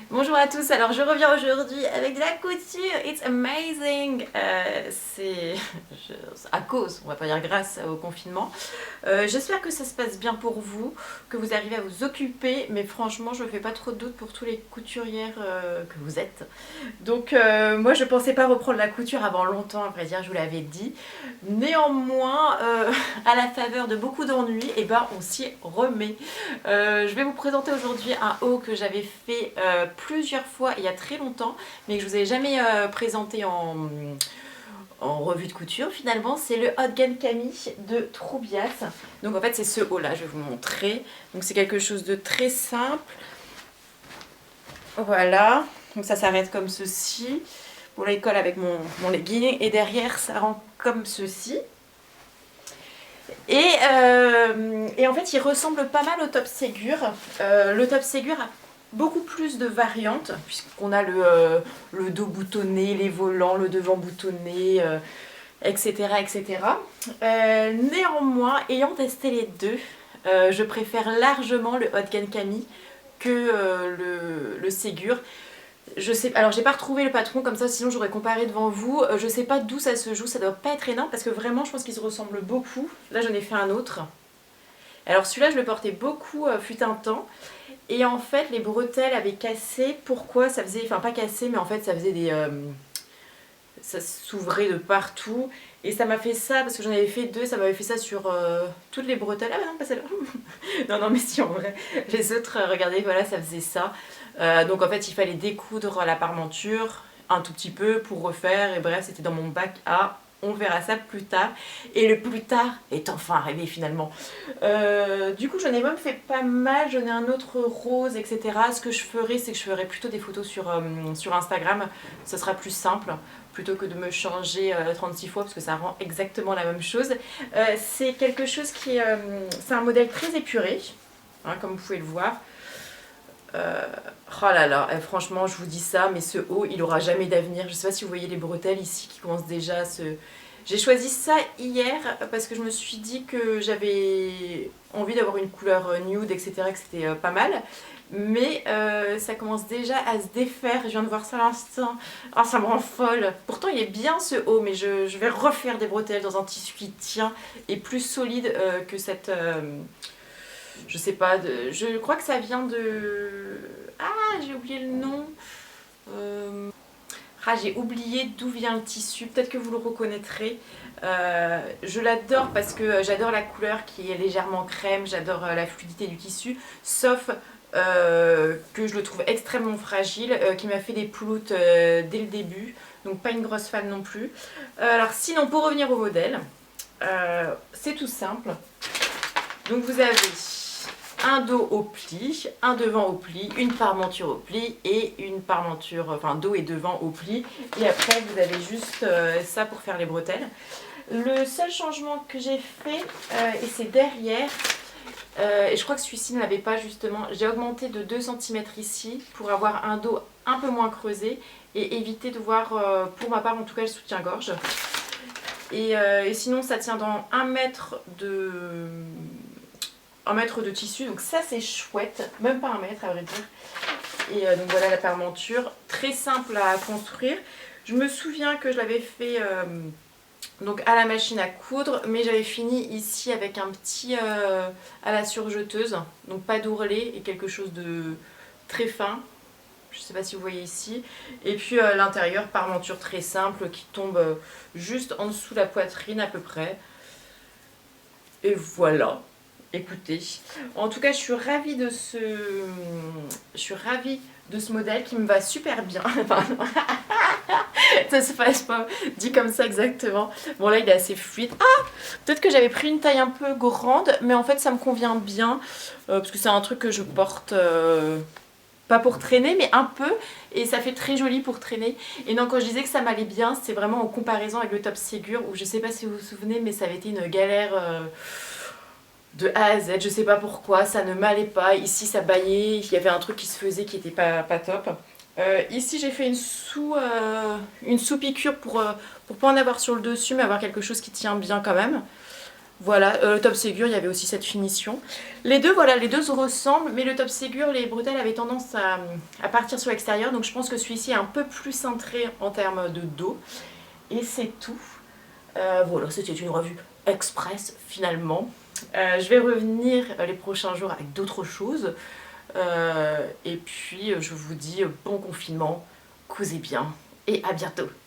Bonjour à tous, alors je reviens aujourd'hui avec de la couture, it's amazing. C'est à cause, on va pas dire grâce au confinement. J'espère que ça se passe bien pour vous, que vous arrivez à vous occuper, mais franchement je me fais pas trop de doute pour tous les couturières que vous êtes. Donc moi je pensais pas reprendre la couture avant longtemps, à vrai dire, je vous l'avais dit. Néanmoins, à la faveur de beaucoup d'ennuis, et ben on s'y remet. Je vais vous présenter aujourd'hui un haul que j'avais fait plusieurs fois il y a très longtemps, mais que je vous ai jamais présenté en revue de couture. Finalement, c'est le Hotgen Camille de Troubias. Donc en fait, c'est ce haul là, je vais vous montrer. Donc c'est quelque chose de très simple. Voilà, donc ça s'arrête comme ceci. Bon là, il colle avec mon legging et derrière, ça rend comme ceci. Et en fait, il ressemble pas mal au top Ségur. Le top Ségur a beaucoup plus de variantes, puisqu'on a le dos boutonné, les volants, le devant boutonné, etc. etc. Néanmoins, ayant testé les deux, je préfère largement le Hotgen Camille que le Ségur. Je sais, alors j'ai pas retrouvé le patron comme ça, sinon j'aurais comparé devant vous. Je sais pas d'où ça se joue, ça doit pas être énorme parce que vraiment je pense qu'ils se ressemblent beaucoup. Là j'en ai fait un autre. Alors celui-là je le portais beaucoup fut un temps. Et en fait les bretelles avaient cassé. Pourquoi ça faisait, enfin pas cassé mais en fait ça faisait des... ça s'ouvrait de partout. Et ça m'a fait ça, parce que j'en avais fait deux, ça m'avait fait ça sur toutes les bretelles. Ah bah non, pas celle-là. Non, non, mais si, en vrai. Les autres, regardez, voilà, ça faisait ça. Donc en fait, il fallait découdre la parmenture un tout petit peu pour refaire. Et bref, c'était dans mon bac à... On verra ça plus tard. Et le plus tard est enfin arrivé finalement. Du coup, j'en ai même fait pas mal. J'en ai un autre rose, etc. Ce que je ferai, c'est que je ferai plutôt des photos sur Instagram. Ce sera plus simple plutôt que de me changer 36 fois parce que ça rend exactement la même chose. C'est quelque chose qui est... c'est un modèle très épuré, hein, comme vous pouvez le voir. Oh là là, franchement je vous dis ça, mais ce haut il aura jamais d'avenir. Je sais pas si vous voyez les bretelles ici qui commencent déjà à se... J'ai choisi ça hier parce que je me suis dit que j'avais envie d'avoir une couleur nude, etc. que c'était pas mal. Mais ça commence déjà à se défaire, je viens de voir ça à l'instant. Ah, ça me rend folle. Pourtant il est bien ce haut, mais je vais refaire des bretelles dans un tissu qui tient et plus solide que cette... je sais pas, je crois que ça vient de... Ah, j'ai oublié le nom. Ah, j'ai oublié d'où vient le tissu. Peut-être que vous le reconnaîtrez. Je l'adore parce que j'adore la couleur qui est légèrement crème. J'adore la fluidité du tissu. Sauf que je le trouve extrêmement fragile, qui m'a fait des ploutes dès le début. Donc pas une grosse fan non plus. Alors sinon, pour revenir au modèle, c'est tout simple. Donc vous avez un dos au pli, un devant au pli, une parmenture au pli et une parmenture, enfin dos et devant au pli. Et après vous avez juste ça pour faire les bretelles. Le seul changement que j'ai fait, et c'est derrière, et je crois que celui-ci ne l'avait pas justement, j'ai augmenté de 2 cm ici pour avoir un dos un peu moins creusé et éviter de voir, pour ma part en tout cas, le soutien-gorge. Et sinon ça tient dans 1 mètre de... 1 mètre de tissu, donc ça c'est chouette, même pas 1 mètre à vrai dire. Et donc voilà la parmenture, très simple à construire. Je me souviens que je l'avais fait donc à la machine à coudre, mais j'avais fini ici avec un petit à la surjeteuse, donc pas d'ourlet et quelque chose de très fin. Je sais pas si vous voyez ici. Et puis l'intérieur, parmenture très simple qui tombe juste en dessous la poitrine à peu près. Et voilà. Écoutez, en tout cas je suis ravie de ce modèle qui me va super bien. Ça se passe pas dit comme ça exactement. Bon là il est assez fluide. Ah, peut-être que j'avais pris une taille un peu grande, mais en fait ça me convient bien parce que c'est un truc que je porte pas pour traîner mais un peu, et ça fait très joli pour traîner. Et non, quand je disais que ça m'allait bien, c'est vraiment en comparaison avec le top Ségur où je sais pas si vous vous souvenez, mais ça avait été une galère de A à Z, je sais pas pourquoi, ça ne m'allait pas. Ici ça baillait, il y avait un truc qui se faisait qui était pas top. Ici j'ai fait une sous-piqûre pour pas en avoir sur le dessus mais avoir quelque chose qui tient bien quand même. Voilà, le top Ségur, il y avait aussi cette finition. Les deux, voilà, les deux se ressemblent, mais le top Ségur, les bretelles avaient tendance à partir sur l'extérieur, donc je pense que celui-ci est un peu plus cintré en termes de dos. Et c'est tout. Voilà, c'était une revue express finalement. Je vais revenir les prochains jours avec d'autres choses. Et puis je vous dis bon confinement, causez bien et à bientôt.